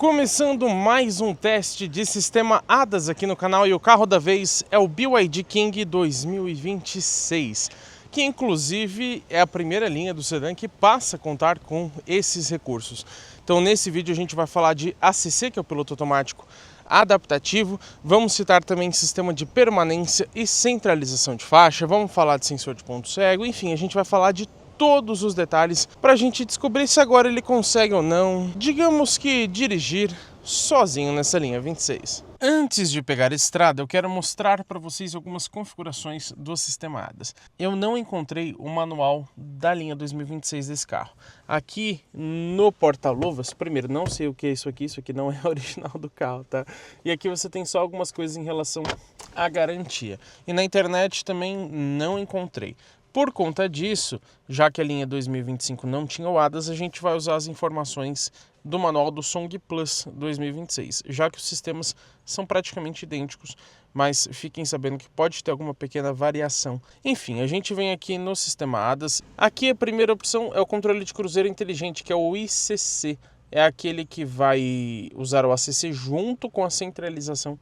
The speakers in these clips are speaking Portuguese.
Começando mais um teste de sistema ADAS aqui no canal, e o carro da vez é o BYD King 2026, que inclusive é a primeira linha do sedã que passa a contar com esses recursos. Então nesse vídeo a gente vai falar de ACC, que é o piloto automático adaptativo, vamos citar também sistema de permanência e centralização de faixa, vamos falar de sensor de ponto cego, enfim, a gente vai falar de todos os detalhes para a gente descobrir se agora ele consegue ou não, digamos que dirigir sozinho nessa linha 26. Antes de pegar a estrada, eu quero mostrar para vocês algumas configurações do sistema ADAS. Eu não encontrei o manual da linha 2026 desse carro. Aqui no porta-luvas, primeiro, não sei o que é isso aqui não é original do carro, tá? E aqui você tem só algumas coisas em relação à garantia. E na internet também não encontrei. Por conta disso, já que a linha 2025 não tinha o ADAS, a gente vai usar as informações do manual do Song Plus 2026, já que os sistemas são praticamente idênticos, mas fiquem sabendo que pode ter alguma pequena variação. Enfim, a gente vem aqui no sistema ADAS. Aqui a primeira opção é o controle de cruzeiro inteligente, que é o ICC. É aquele que vai usar o ACC junto com a centralização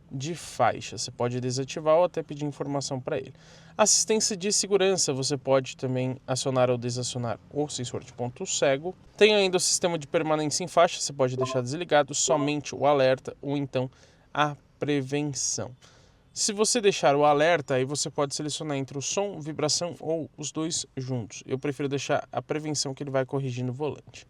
de faixa. Você pode desativar ou até pedir informação para ele. Assistência de segurança, você pode também acionar ou desacionar o sensor de ponto cego. Tem ainda o sistema de permanência em faixa, você pode deixar desligado somente o alerta ou então a prevenção. Se você deixar o alerta, aí você pode selecionar entre o som, vibração ou os dois juntos. Eu prefiro deixar a prevenção, que ele vai corrigindo o volante.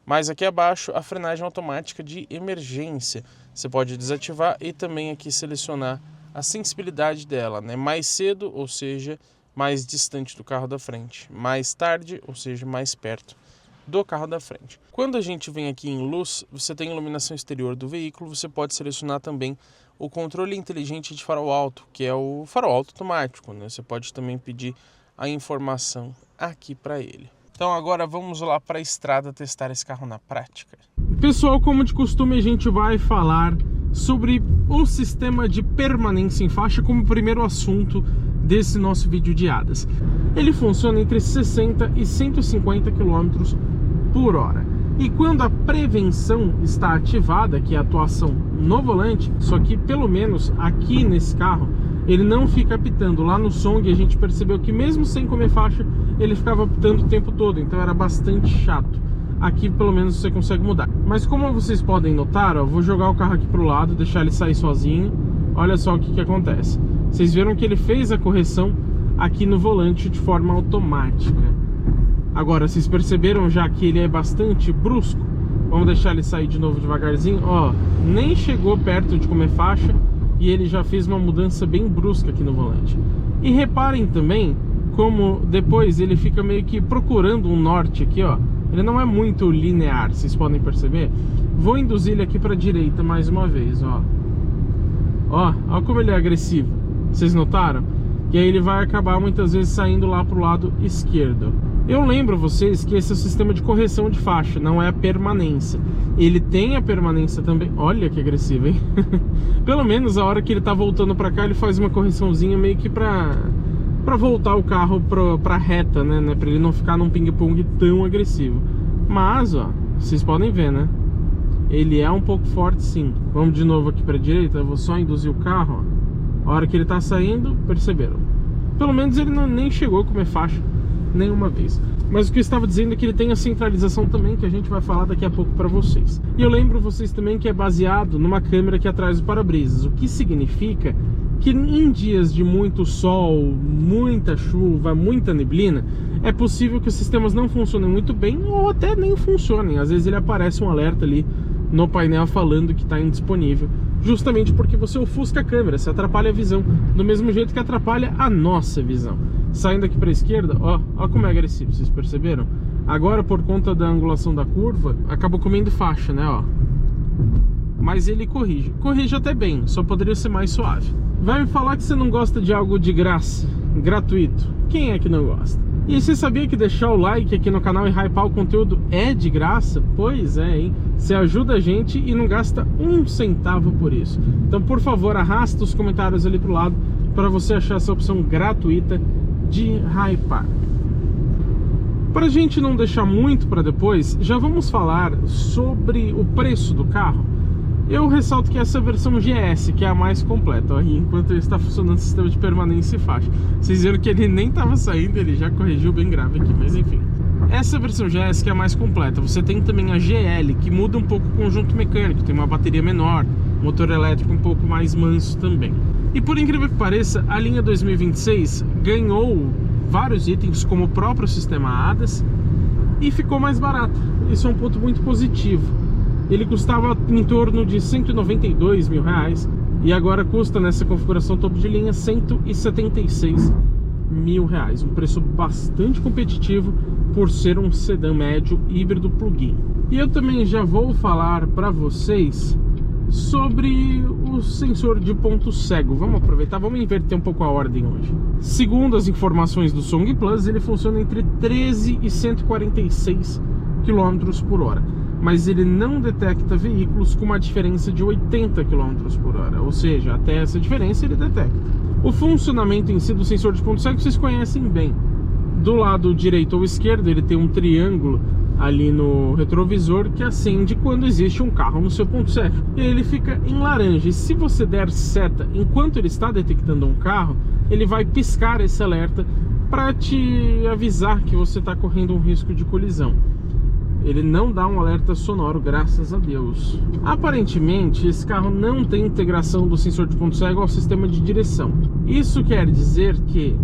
Mas aqui abaixo, a frenagem automática de emergência. Você pode desativar e também aqui selecionar a sensibilidade dela, né? Mais cedo, ou seja, mais distante do carro da frente. Mais tarde, ou seja, mais perto do carro da frente. Quando a gente vem aqui em luz, você tem iluminação exterior do veículo, você pode selecionar também o controle inteligente de farol alto, que é o farol alto automático, né? Você pode também pedir a informação aqui para ele. Então agora vamos lá para a estrada testar esse carro na prática. Pessoal, como de costume, a gente vai falar sobre o sistema de permanência em faixa como primeiro assunto desse nosso vídeo de ADAS. Ele funciona entre 60 e 150 km por hora. E quando a prevenção está ativada, que é a atuação no volante, só que pelo menos aqui nesse carro, ele não fica apitando. Lá no Song a gente percebeu que mesmo sem comer faixa, ele ficava apitando o tempo todo, então era bastante chato. Aqui pelo menos você consegue mudar. Mas como vocês podem notar, ó, vou jogar o carro aqui pro lado, deixar ele sair sozinho. Olha só o que acontece. Vocês viram que ele fez a correção aqui no volante de forma automática. Agora, vocês perceberam já que ele é bastante brusco? Vamos deixar ele sair de novo devagarzinho. Ó, nem chegou perto de comer faixa e ele já fez uma mudança bem brusca aqui no volante. E reparem também como depois ele fica meio que procurando um norte aqui, ó. Ele não é muito linear, vocês podem perceber. Vou induzir ele aqui para a direita mais uma vez, ó. Ó como ele é agressivo. Vocês notaram? E aí ele vai acabar muitas vezes saindo lá para o lado esquerdo. Eu lembro vocês que esse é o sistema de correção de faixa, não é a permanência. Ele tem a permanência também. Olha que agressivo, hein? Pelo menos a hora que ele tá voltando para cá, ele faz uma correçãozinha meio que para voltar o carro pra reta, né? Pra ele não ficar num ping-pong tão agressivo. Mas, ó, vocês podem ver, né? Ele é um pouco forte, sim. Vamos de novo aqui pra direita. Eu vou só induzir o carro, ó. A hora que ele tá saindo, perceberam? Pelo menos ele nem chegou a comer faixa nenhuma vez. Mas o que eu estava dizendo é que ele tem a centralização também, que a gente vai falar daqui a pouco para vocês. E eu lembro vocês também que é baseado numa câmera aqui atrás do para-brisas, o que significa que em dias de muito sol, muita chuva, muita neblina, é possível que os sistemas não funcionem muito bem ou até nem funcionem. Às vezes ele aparece um alerta ali no painel falando que está indisponível, justamente porque você ofusca a câmera, você atrapalha a visão, do mesmo jeito que atrapalha a nossa visão. Saindo aqui para a esquerda, ó como é agressivo, vocês perceberam? Agora, por conta da angulação da curva, acabou comendo faixa, né, ó. Mas ele corrige até bem, só poderia ser mais suave. Vai me falar que você não gosta de algo de graça, gratuito. Quem é que não gosta? E você sabia que deixar o like aqui no canal e hypar o conteúdo é de graça? Pois é, hein? Você ajuda a gente e não gasta um centavo por isso. Então, por favor, arrasta os comentários ali pro lado para você achar essa opção gratuita de hypar. Para a gente não deixar muito para depois, já vamos falar sobre o preço do carro. Eu ressalto que essa versão GS, que é a mais completa, ó, enquanto ele está funcionando o sistema de permanência e faixa. Vocês viram que ele nem estava saindo, ele já corrigiu bem grave aqui, mas enfim. Essa versão GS que é a mais completa. Você tem também a GL, que muda um pouco o conjunto mecânico, tem uma bateria menor, motor elétrico um pouco mais manso também. E por incrível que pareça, a linha 2026 ganhou vários itens, como o próprio sistema ADAS, e ficou mais barata. Isso é um ponto muito positivo. Ele custava em torno de R$192 mil, e agora custa, nessa configuração topo de linha, R$176 mil. Um preço bastante competitivo por ser um sedã médio híbrido plug-in. E eu também já vou falar para vocês sobre o sensor de ponto cego. Vamos aproveitar, vamos inverter um pouco a ordem hoje. Segundo as informações do Song Plus, ele funciona entre 13 e 146 km por hora. Mas ele não detecta veículos com uma diferença de 80 km por hora. Ou seja, até essa diferença ele detecta. O funcionamento em si do sensor de ponto cego vocês conhecem bem. Do lado direito ou esquerdo ele tem um triângulo ali no retrovisor que acende quando existe um carro no seu ponto cego. E ele fica em laranja. E se você der seta enquanto ele está detectando um carro, ele vai piscar esse alerta para te avisar que você está correndo um risco de colisão. Ele não dá um alerta sonoro, graças a Deus. Aparentemente, esse carro não tem integração do sensor de ponto cego ao sistema de direção. Isso quer dizer que,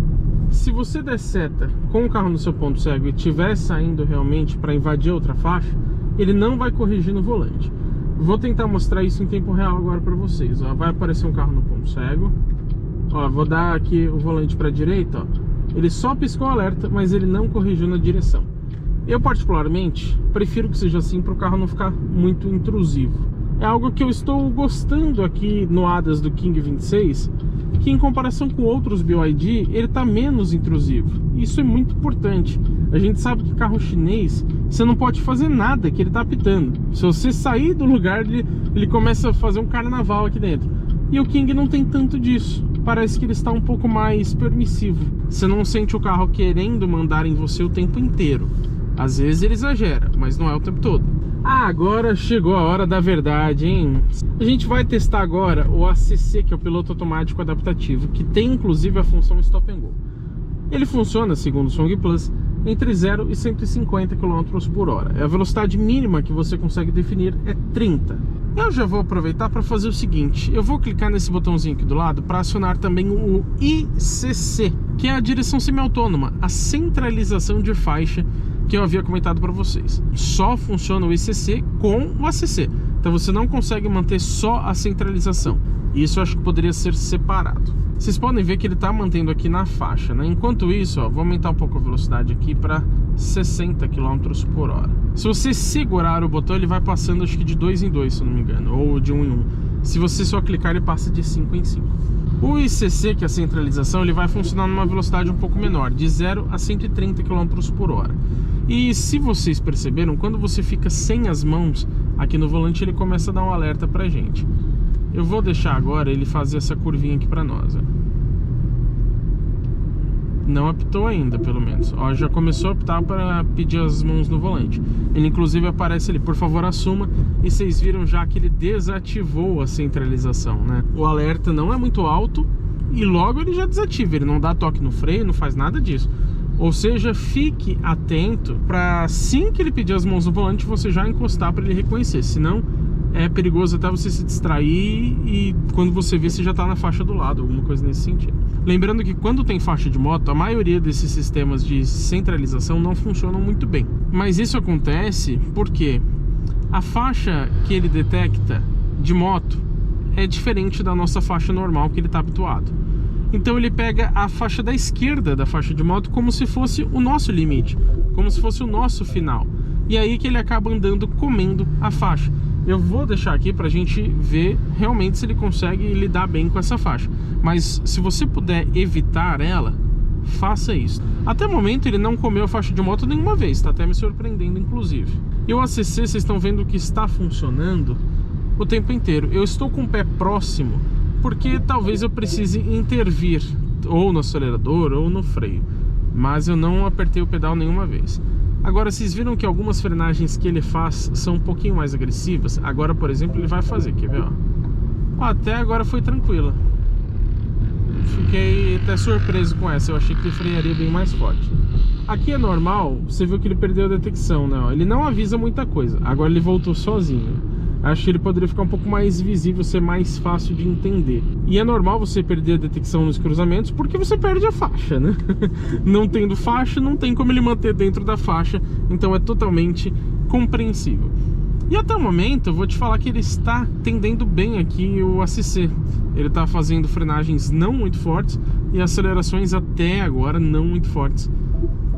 se você der seta com o carro no seu ponto cego e estiver saindo realmente para invadir outra faixa, ele não vai corrigir no volante. Vou tentar mostrar isso em tempo real agora para vocês. Ó, vai aparecer um carro no ponto cego. Ó, vou dar aqui o volante para a direita. Ó. Ele só piscou o alerta, mas ele não corrigiu na direção. Eu particularmente prefiro que seja assim para o carro não ficar muito intrusivo. É algo que eu estou gostando aqui no ADAS do King 26, que em comparação com outros BYD, ele está menos intrusivo. Isso é muito importante. A gente sabe que carro chinês, você não pode fazer nada que ele está apitando. Se você sair do lugar, ele começa a fazer um carnaval aqui dentro. E o King não tem tanto disso. Parece que ele está um pouco mais permissivo. Você não sente o carro querendo mandar em você o tempo inteiro. Às vezes ele exagera, mas não é o tempo todo. Ah, agora chegou a hora da verdade, hein? A gente vai testar agora o ACC, que é o piloto automático adaptativo, que tem inclusive a função Stop and Go. Ele funciona, segundo o Song Plus, entre 0 e 150 km por hora. A velocidade mínima que você consegue definir é 30. Eu já vou aproveitar para fazer o seguinte. Eu vou clicar nesse botãozinho aqui do lado para acionar também o ICC, que é a direção semi-autônoma, a centralização de faixa que eu havia comentado para vocês. Só funciona o ICC com o ACC. Então você não consegue manter só a centralização. Isso eu acho que poderia ser separado. Vocês podem ver que ele está mantendo aqui na faixa, né? Enquanto isso, ó, vou aumentar um pouco a velocidade aqui para 60 km por hora. Se você segurar o botão, ele vai passando acho que de 2 em 2, se eu não me engano, ou de 1 em 1. Se você só clicar, ele passa de 5 em 5. O ICC, que é a centralização, ele vai funcionar numa velocidade um pouco menor, de 0 a 130 km por hora. E se vocês perceberam, quando você fica sem as mãos aqui no volante, ele começa a dar um alerta pra gente. Eu vou deixar agora ele fazer essa curvinha aqui pra nós, ó. Não apitou ainda, pelo menos. Ó, já começou a apitar para pedir as mãos no volante. Ele inclusive aparece ali, por favor assuma. E vocês viram já que ele desativou a centralização, né? O alerta não é muito alto e logo ele já desativa. Ele não dá toque no freio, não faz nada disso. Ou seja, fique atento para assim que ele pedir as mãos no volante, você já encostar para ele reconhecer. Senão é perigoso até você se distrair e quando você vê, você já está na faixa do lado, alguma coisa nesse sentido. Lembrando que quando tem faixa de moto, a maioria desses sistemas de centralização não funcionam muito bem. Mas isso acontece porque a faixa que ele detecta de moto é diferente da nossa faixa normal que ele está habituado. Então ele pega a faixa da esquerda da faixa de moto como se fosse o nosso limite, como se fosse o nosso final. E aí que ele acaba andando comendo a faixa. Eu vou deixar aqui pra gente ver realmente se ele consegue lidar bem com essa faixa. Mas se você puder evitar ela, faça isso. Até o momento ele não comeu a faixa de moto nenhuma vez, tá até me surpreendendo inclusive. E o ACC, vocês estão vendo que está funcionando o tempo inteiro. Eu estou com o pé próximo porque talvez eu precise intervir ou no acelerador ou no freio, mas eu não apertei o pedal nenhuma vez. Agora, vocês viram que algumas frenagens que ele faz são um pouquinho mais agressivas? Agora, por exemplo, ele vai fazer, quer ver, ó? Até agora foi tranquila. Fiquei até surpreso com essa, eu achei que ele frearia bem mais forte. Aqui é normal, você viu que ele perdeu a detecção, né? Ele não avisa muita coisa, agora ele voltou sozinho. Acho que ele poderia ficar um pouco mais visível, ser mais fácil de entender. E é normal você perder a detecção nos cruzamentos, porque você perde a faixa, né? Não tendo faixa, não tem como ele manter dentro da faixa, então é totalmente compreensível. E até o momento, eu vou te falar que ele está tendendo bem aqui o ACC. Ele está fazendo frenagens não muito fortes e acelerações até agora não muito fortes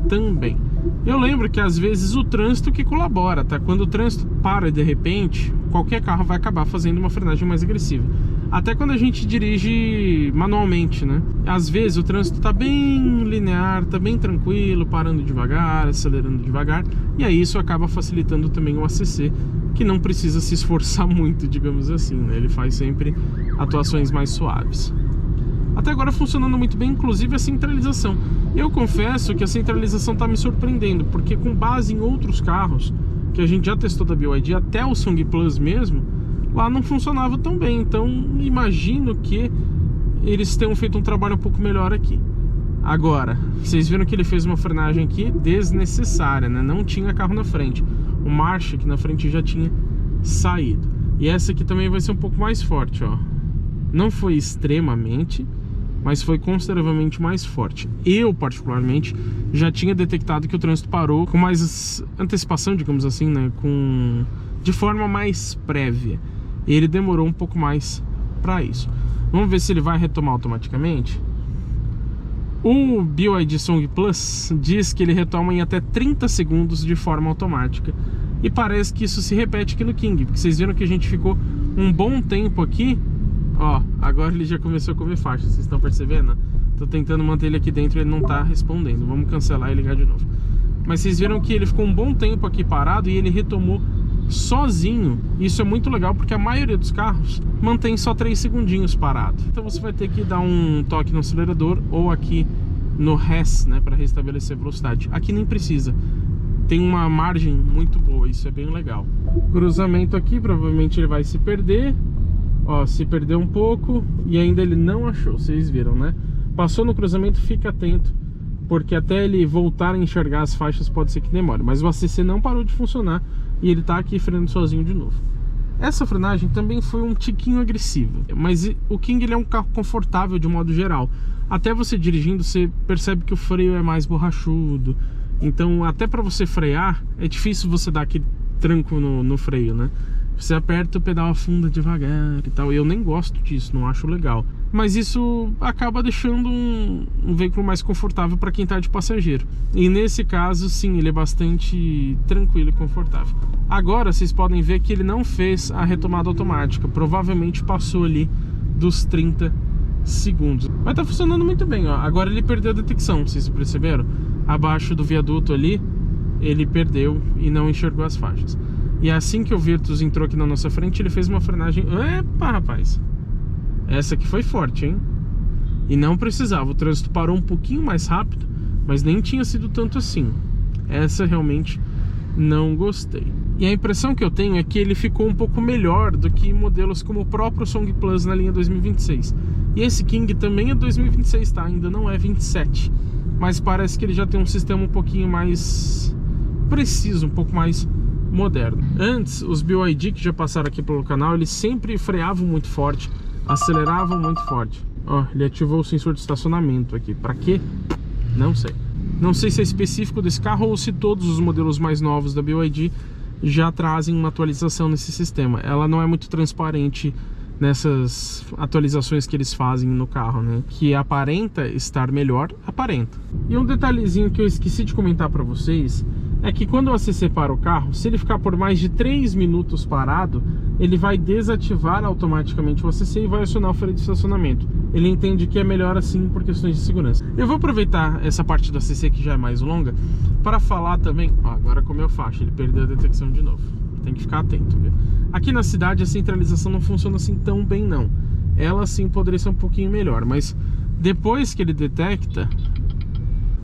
também. Eu lembro que às vezes o trânsito que colabora, tá? Quando o trânsito para de repente, qualquer carro vai acabar fazendo uma frenagem mais agressiva. Até quando a gente dirige manualmente, né? Às vezes o trânsito tá bem linear, tá bem tranquilo, parando devagar, acelerando devagar, e aí isso acaba facilitando também o ACC, que não precisa se esforçar muito, digamos assim, né? Ele faz sempre atuações mais suaves. Até agora funcionando muito bem, inclusive a centralização. Eu confesso que a centralização está me surpreendendo, porque com base em outros carros que a gente já testou da BYD, até o Song Plus mesmo, lá não funcionava tão bem. Então imagino que eles tenham feito um trabalho um pouco melhor aqui. Agora, vocês viram que ele fez uma frenagem aqui desnecessária, né? Não tinha carro na frente. O marcha aqui na frente já tinha saído. E essa aqui também vai ser um pouco mais forte, ó. Não foi extremamente, mas foi consideravelmente mais forte. Eu, particularmente, já tinha detectado que o trânsito parou com mais antecipação, digamos assim, né? De forma mais prévia. E ele demorou um pouco mais para isso. Vamos ver se ele vai retomar automaticamente. O BYD Song Plus diz que ele retoma em até 30 segundos de forma automática. E parece que isso se repete aqui no King, porque vocês viram que a gente ficou um bom tempo aqui. Ó, agora ele já começou a comer faixa, vocês estão percebendo? Tô tentando manter ele aqui dentro e ele não tá respondendo. Vamos cancelar e ligar de novo. Mas vocês viram que ele ficou um bom tempo aqui parado e ele retomou sozinho. Isso é muito legal porque a maioria dos carros mantém só 3 segundinhos parado. Então você vai ter que dar um toque no acelerador ou aqui no RES, né, para restabelecer a velocidade. Aqui nem precisa. Tem uma margem muito boa, isso é bem legal. Cruzamento aqui, provavelmente ele vai se perder. Ó, se perdeu um pouco e ainda ele não achou, vocês viram, né? Passou no cruzamento, fica atento, porque até ele voltar a enxergar as faixas pode ser que demore. Mas o ACC não parou de funcionar e ele tá aqui freando sozinho de novo. Essa frenagem também foi um tiquinho agressiva, mas o King ele é um carro confortável de modo geral. Até você dirigindo, você percebe que o freio é mais borrachudo. Então até para você frear, é difícil você dar aquele tranco no freio, né? Você aperta o pedal, afunda devagar e tal. E eu nem gosto disso, não acho legal. Mas isso acaba deixando um veículo mais confortável para quem está de passageiro. E nesse caso, sim, ele é bastante tranquilo e confortável. Agora, vocês podem ver que ele não fez a retomada automática. Provavelmente passou ali dos 30 segundos. Mas tá funcionando muito bem, ó. Agora ele perdeu a detecção, vocês perceberam? Abaixo do viaduto ali, ele perdeu e não enxergou as faixas. E assim que o Virtus entrou aqui na nossa frente, ele fez uma frenagem... Epa, rapaz! Essa aqui foi forte, hein? E não precisava, o trânsito parou um pouquinho mais rápido, mas nem tinha sido tanto assim. Essa realmente não gostei. E a impressão que eu tenho é que ele ficou um pouco melhor do que modelos como o próprio Song Plus na linha 2026. E esse King também é 2026, tá? Ainda não é 27. Mas parece que ele já tem um sistema um pouquinho mais preciso, um pouco mais moderno. Antes, os BYD que já passaram aqui pelo canal, eles sempre freavam muito forte, aceleravam muito forte. Ó, ele ativou o sensor de estacionamento aqui. Pra quê? Não sei. Não sei se é específico desse carro ou se todos os modelos mais novos da BYD já trazem uma atualização nesse sistema. Ela não é muito transparente nessas atualizações que eles fazem no carro, né? Que aparenta estar melhor, aparenta. E um detalhezinho que eu esqueci de comentar pra vocês é que quando você separa o carro, se ele ficar por mais de 3 minutos parado, ele vai desativar automaticamente o ACC e vai acionar o freio de estacionamento. Ele entende que é melhor assim por questões de segurança. Eu vou aproveitar essa parte do ACC que já é mais longa para falar também... Ó, agora comeu faixa, ele perdeu a detecção de novo. Tem que ficar atento, viu? Aqui na cidade a centralização não funciona assim tão bem, não. Ela sim poderia ser um pouquinho melhor, mas depois que ele detecta...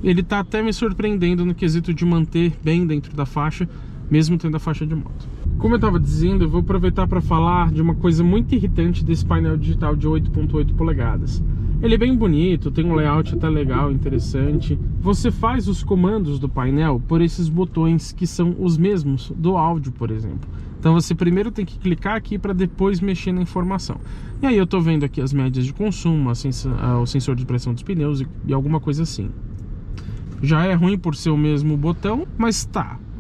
ele tá até me surpreendendo no quesito de manter bem dentro da faixa, mesmo tendo a faixa de moto. Como eu estava dizendo, eu vou aproveitar para falar de uma coisa muito irritante desse painel digital de 8.8 polegadas. Ele é bem bonito, tem um layout até legal, interessante. Você faz os comandos do painel por esses botões que são os mesmos do áudio, por exemplo. Então você primeiro tem que clicar aqui para depois mexer na informação. E aí eu estou vendo aqui as médias de consumo, o sensor de pressão dos pneus e alguma coisa assim. Já é ruim por ser o mesmo botão, mas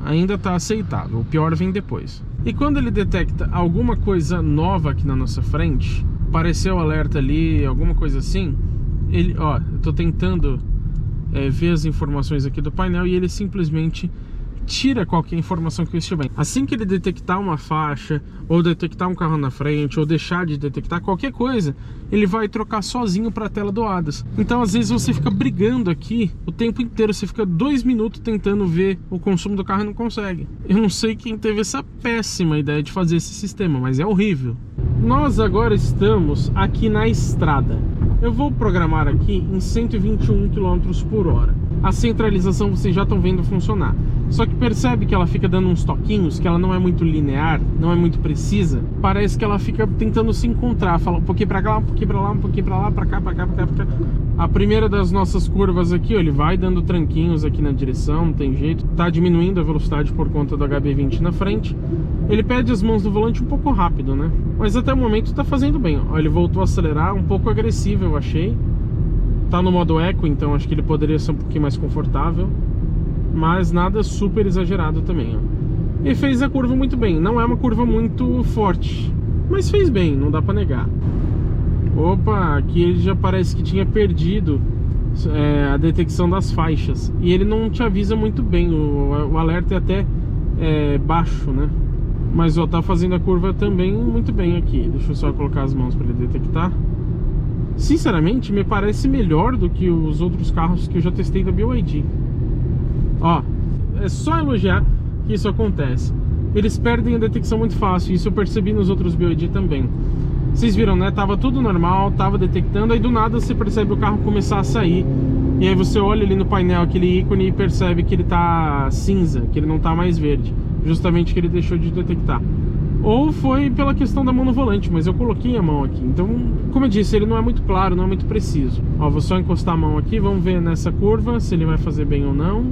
ainda tá aceitável. O pior vem depois. E quando ele detecta alguma coisa nova aqui na nossa frente, apareceu o alerta ali, alguma coisa assim, eu tô tentando ver as informações aqui do painel e ele simplesmente tira qualquer informação que eu estiver. Assim que ele detectar uma faixa, ou detectar um carro na frente, ou deixar de detectar qualquer coisa, ele vai trocar sozinho para a tela do ADAS. Então às vezes você fica brigando aqui o tempo inteiro, você fica 2 minutos tentando ver o consumo do carro e não consegue. Eu não sei quem teve essa péssima ideia de fazer esse sistema, mas é horrível. Nós agora estamos aqui na estrada. Eu vou programar aqui em 121 km por hora. A centralização vocês já estão vendo funcionar. Só que percebe que ela fica dando uns toquinhos, que ela não é muito linear, não é muito precisa. Parece que ela fica tentando se encontrar, fala um pouquinho pra cá, um pouquinho pra lá, um pouquinho pra lá, pra cá, pra cá, pra cá, pra cá. A primeira das nossas curvas aqui, ó, ele vai dando tranquinhos aqui na direção, não tem jeito. Tá diminuindo a velocidade por conta do HB20 na frente. Ele pede as mãos do volante um pouco rápido, né? Mas até o momento tá fazendo bem, ó. Ele voltou a acelerar, um pouco agressivo eu achei. Tá no modo eco, então acho que ele poderia ser um pouquinho mais confortável, mas nada super exagerado também, ó. E fez a curva muito bem. Não é uma curva muito forte, mas fez bem, não dá pra negar. Opa, aqui ele já parece que tinha perdido a detecção das faixas. E ele não te avisa muito bem, o alerta é até baixo, né? Mas ó, tá fazendo a curva também muito bem aqui. Deixa eu só colocar as mãos para ele detectar. Sinceramente, me parece melhor do que os outros carros que eu já testei da BYD. Ó, é só elogiar que isso acontece. Eles perdem a detecção muito fácil, isso eu percebi nos outros BYD também. Vocês viram, né? Tava tudo normal, tava detectando, aí do nada você percebe o carro começar a sair. E aí você olha ali no painel aquele ícone e percebe que ele tá cinza, que ele não tá mais verde. Justamente que ele deixou de detectar. Ou foi pela questão da mão no volante, mas eu coloquei a mão aqui. Então, como eu disse, ele não é muito claro, não é muito preciso. Ó, vou só encostar a mão aqui, vamos ver nessa curva se ele vai fazer bem ou não.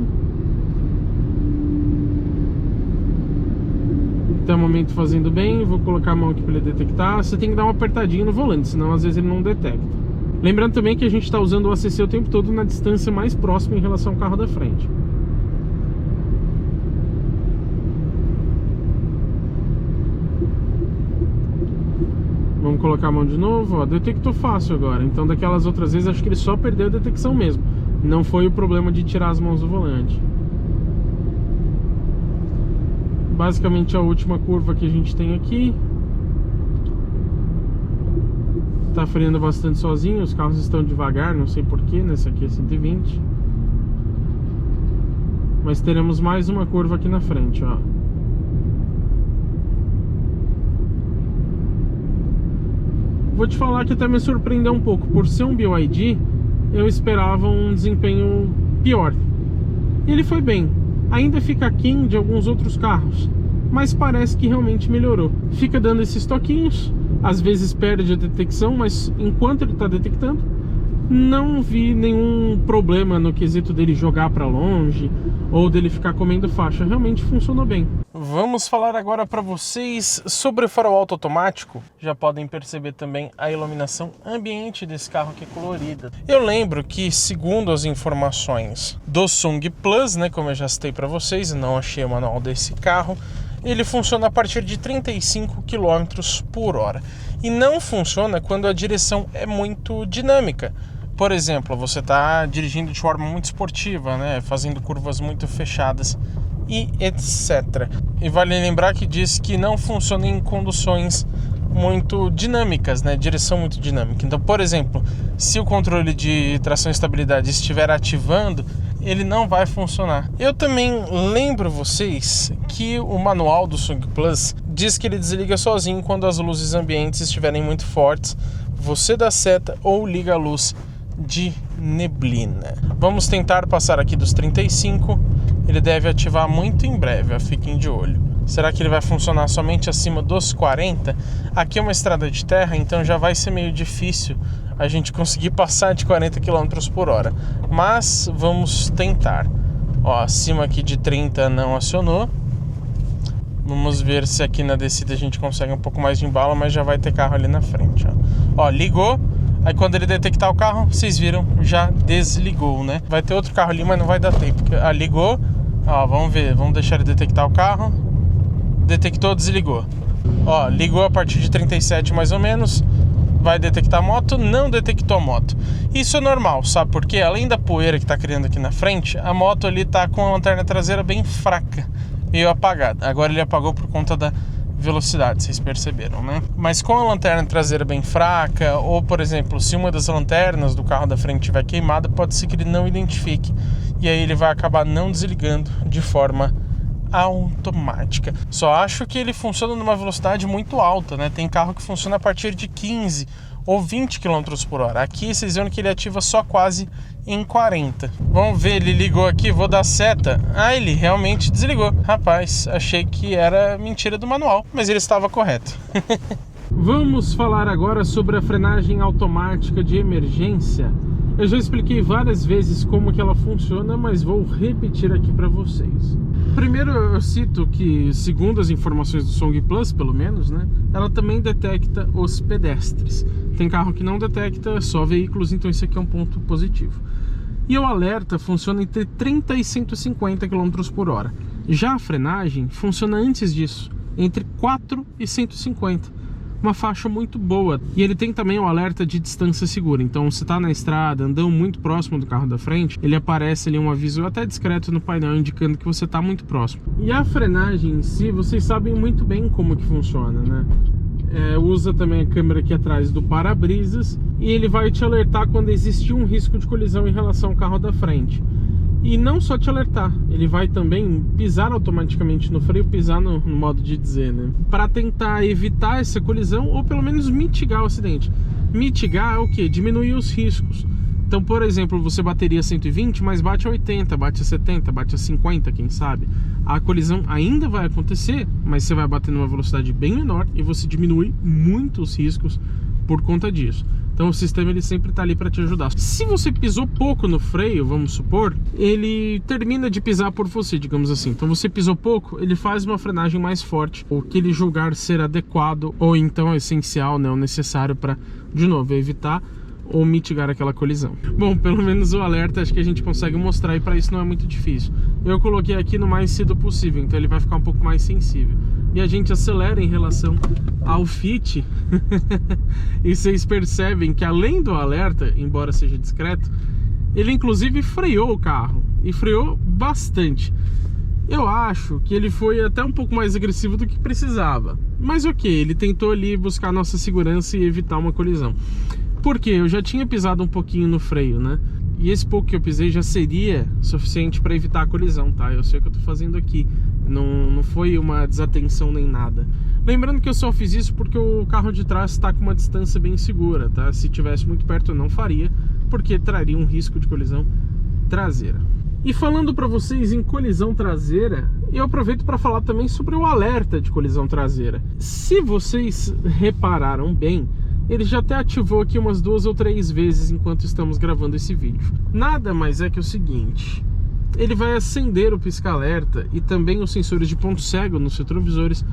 Até o momento fazendo bem, vou colocar a mão aqui para ele detectar. Você tem que dar uma apertadinha no volante, senão às vezes ele não detecta. Lembrando também que a gente está usando o ACC o tempo todo na distância mais próxima em relação ao carro da frente. Vamos colocar a mão de novo, ó, detectou fácil agora. Então daquelas outras vezes acho que ele só perdeu a detecção mesmo. Não foi o problema de tirar as mãos do volante. Basicamente a última curva que a gente tem aqui. Tá freando bastante sozinho, os carros estão devagar, não sei porquê, nessa aqui é 120. Mas teremos mais uma curva aqui na frente, ó. Vou te falar que até me surpreendeu um pouco. Por ser um BYD, eu esperava um desempenho pior. E ele foi bem. Ainda fica aquém de alguns outros carros, mas parece que realmente melhorou. Fica dando esses toquinhos, às vezes perde a detecção, mas enquanto ele está detectando, não vi nenhum problema no quesito dele jogar para longe ou dele ficar comendo faixa. Realmente funcionou bem. Vamos falar agora para vocês sobre o farol alto automático. Já podem perceber também a iluminação ambiente desse carro aqui colorida. Eu lembro que, segundo as informações do Sung Plus, né, como eu já citei para vocês, não achei o manual desse carro, ele funciona a partir de 35 km por hora. E não funciona quando a direção é muito dinâmica. Por exemplo, você está dirigindo de forma muito esportiva, né, fazendo curvas muito fechadas e etc. E vale lembrar que diz que não funciona em conduções muito dinâmicas, né, direção muito dinâmica. Então, por exemplo, se o controle de tração e estabilidade estiver ativando, ele não vai funcionar. Eu também lembro vocês que o manual do Sung Plus diz que ele desliga sozinho quando as luzes ambientes estiverem muito fortes. Você dá seta ou liga a luz de neblina. Vamos tentar passar aqui dos 35. Ele deve ativar muito em breve, fiquem de olho. Será que ele vai funcionar somente acima dos 40? Aqui é uma estrada de terra, então já vai ser meio difícil a gente conseguir passar de 40 km por hora. Mas vamos tentar. Ó, acima aqui de 30 não acionou. Vamos ver se aqui na descida a gente consegue um pouco mais de embalo, mas já vai ter carro ali na frente. Ó, ligou. Aí quando ele detectar o carro, vocês viram, já desligou, né? Vai ter outro carro ali, mas não vai dar tempo. Ligou. Ó, vamos ver, vamos deixar ele detectar o carro. Detectou, desligou. Ó, ligou a partir de 37 mais ou menos. Vai detectar a moto, não detectou a moto. Isso é normal, sabe por quê? Além da poeira que tá criando aqui na frente, a moto ali tá com a lanterna traseira bem fraca, meio apagada. Agora ele apagou por conta da velocidade, vocês perceberam, né? Mas com a lanterna traseira bem fraca, ou por exemplo, se uma das lanternas do carro da frente estiver queimada, pode ser que ele não identifique. E aí ele vai acabar não desligando de forma automática. Só acho que ele funciona numa velocidade muito alta, né? Tem carro que funciona a partir de 15 ou 20 km por hora. Aqui vocês viram que ele ativa só quase em 40. Vamos ver, ele ligou aqui, vou dar seta. Ele realmente desligou. Rapaz, achei que era mentira do manual, mas ele estava correto. Vamos falar agora sobre a frenagem automática de emergência. Eu já expliquei várias vezes como que ela funciona, mas vou repetir aqui para vocês. Primeiro eu cito que, segundo as informações do Song Plus, pelo menos, né, ela também detecta os pedestres. Tem carro que não detecta, só veículos, então isso aqui é um ponto positivo. E o alerta funciona entre 30 e 150 km por hora. Já a frenagem funciona antes disso, entre 4 e 150. Uma faixa muito boa. E ele tem também o alerta de distância segura. Então, se está na estrada, andando muito próximo do carro da frente, ele aparece ali um aviso até discreto no painel, indicando que você está muito próximo. E a frenagem em si, vocês sabem muito bem como que funciona, né? Usa também a câmera aqui atrás do para-brisas e ele vai te alertar quando existe um risco de colisão em relação ao carro da frente. E não só te alertar, ele vai também pisar automaticamente no freio, pisar no modo de dizer, né? Para tentar evitar essa colisão ou pelo menos mitigar o acidente. Mitigar é o quê? Diminuir os riscos. Então, por exemplo, você bateria 120, mas bate a 80, bate a 70, bate a 50, quem sabe. A colisão ainda vai acontecer, mas você vai bater numa velocidade bem menor e você diminui muito os riscos por conta disso. Então o sistema ele sempre está ali para te ajudar. Se você pisou pouco no freio, vamos supor, ele termina de pisar por você, digamos assim. Então você pisou pouco, ele faz uma frenagem mais forte, ou que ele julgar ser adequado, ou então essencial, né, ou necessário para, de novo, evitar ou mitigar aquela colisão. Bom, pelo menos o alerta acho que a gente consegue mostrar e para isso não é muito difícil. Eu coloquei aqui no mais cedo possível, então ele vai ficar um pouco mais sensível. E a gente acelera em relação ao Fit e vocês percebem que além do alerta, embora seja discreto, ele inclusive freou o carro e freou bastante. Eu acho que ele foi até um pouco mais agressivo do que precisava, mas ok, ele tentou ali buscar nossa segurança e evitar uma colisão. Porque eu já tinha pisado um pouquinho no freio, né? E esse pouco que eu pisei já seria suficiente para evitar a colisão, tá? Eu sei o que eu tô fazendo aqui. Não foi uma desatenção nem nada. Lembrando que eu só fiz isso porque o carro de trás está com uma distância bem segura, tá? Se tivesse muito perto eu não faria, porque traria um risco de colisão traseira. E falando para vocês em colisão traseira, eu aproveito para falar também sobre o alerta de colisão traseira. Se vocês repararam bem, ele já até ativou aqui umas 2 ou 3 vezes enquanto estamos gravando esse vídeo. Nada mais é que o seguinte: ele vai acender o pisca-alerta e também os sensores de ponto cego nos retrovisores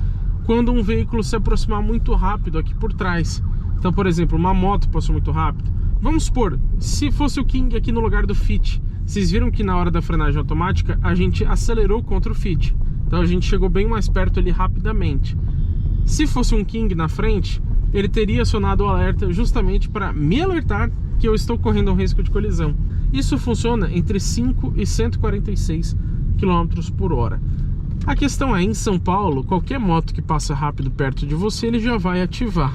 quando um veículo se aproximar muito rápido aqui por trás. Então, por exemplo, uma moto passou muito rápido. Vamos supor, se fosse o King aqui no lugar do Fit, vocês viram que na hora da frenagem automática a gente acelerou contra o Fit. Então a gente chegou bem mais perto ali rapidamente. Se fosse um King na frente, ele teria acionado o alerta justamente para me alertar que eu estou correndo um risco de colisão. Isso funciona entre 5 e 146 km por hora. A questão é, em São Paulo, qualquer moto que passa rápido perto de você, ele já vai ativar.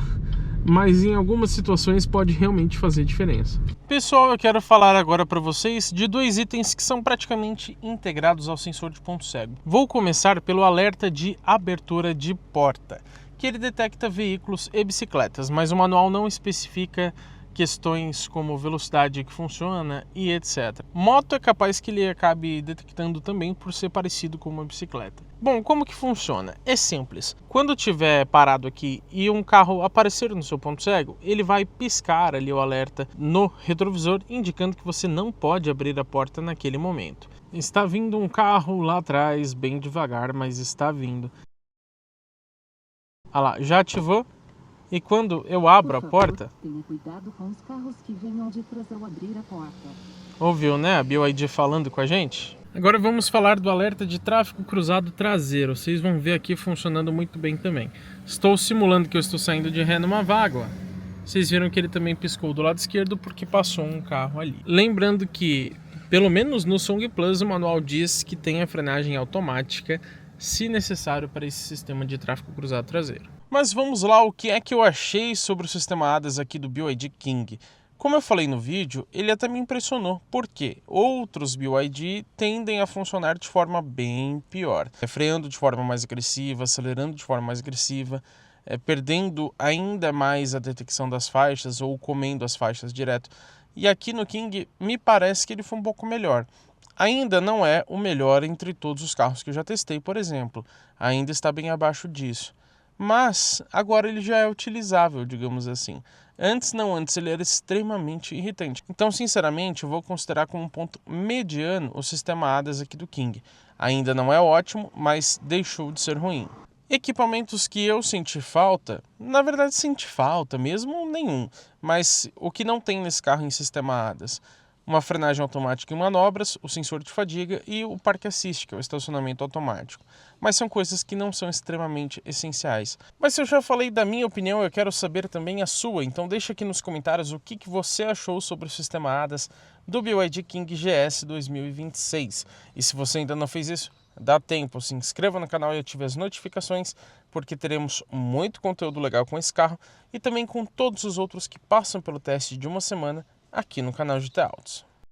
Mas em algumas situações pode realmente fazer diferença. Pessoal, eu quero falar agora para vocês de 2 itens que são praticamente integrados ao sensor de ponto cego. Vou começar pelo alerta de abertura de porta, que ele detecta veículos e bicicletas, mas o manual não especifica questões como velocidade que funciona e etc. Moto é capaz que ele acabe detectando também por ser parecido com uma bicicleta. Bom, como que funciona? É simples. Quando tiver parado aqui e um carro aparecer no seu ponto cego, ele vai piscar ali o alerta no retrovisor, indicando que você não pode abrir a porta naquele momento. Está vindo um carro lá atrás, bem devagar, mas está vindo. Olha lá, já ativou. E quando eu abro a porta... Tenha cuidado com os carros que venham de trás ao abrir a porta. Ouviu, né? A BYD falando com a gente. Agora vamos falar do alerta de tráfego cruzado traseiro. Vocês vão ver aqui funcionando muito bem também. Estou simulando que eu estou saindo de ré numa vaga. Vocês viram que ele também piscou do lado esquerdo porque passou um carro ali. Lembrando que, pelo menos no Song Plus, o manual diz que tem a frenagem automática, se necessário, para esse sistema de tráfego cruzado traseiro. Mas vamos lá, o que é que eu achei sobre o sistema ADAS aqui do BYD King? Como eu falei no vídeo, ele até me impressionou, porque outros BYD tendem a funcionar de forma bem pior. Freando de forma mais agressiva, acelerando de forma mais agressiva, perdendo ainda mais a detecção das faixas ou comendo as faixas direto. E aqui no King me parece que ele foi um pouco melhor. Ainda não é o melhor entre todos os carros que eu já testei, por exemplo. Ainda está bem abaixo disso. Mas agora ele já é utilizável, digamos assim. Antes ele era extremamente irritante. Então, sinceramente, eu vou considerar como um ponto mediano o sistema ADAS aqui do King. Ainda não é ótimo, mas deixou de ser ruim. Equipamentos que eu senti falta, na verdade senti falta mesmo, nenhum. Mas o que não tem nesse carro em sistema ADAS? Uma frenagem automática em manobras, o sensor de fadiga e o Park Assist, que é o estacionamento automático. Mas são coisas que não são extremamente essenciais. Mas se eu já falei da minha opinião, eu quero saber também a sua. Então deixa aqui nos comentários o que você achou sobre o sistema ADAS do BYD King GS 2026. E se você ainda não fez isso, dá tempo, se inscreva no canal e ative as notificações, porque teremos muito conteúdo legal com esse carro e também com todos os outros que passam pelo teste de uma semana aqui no canal GT Autos.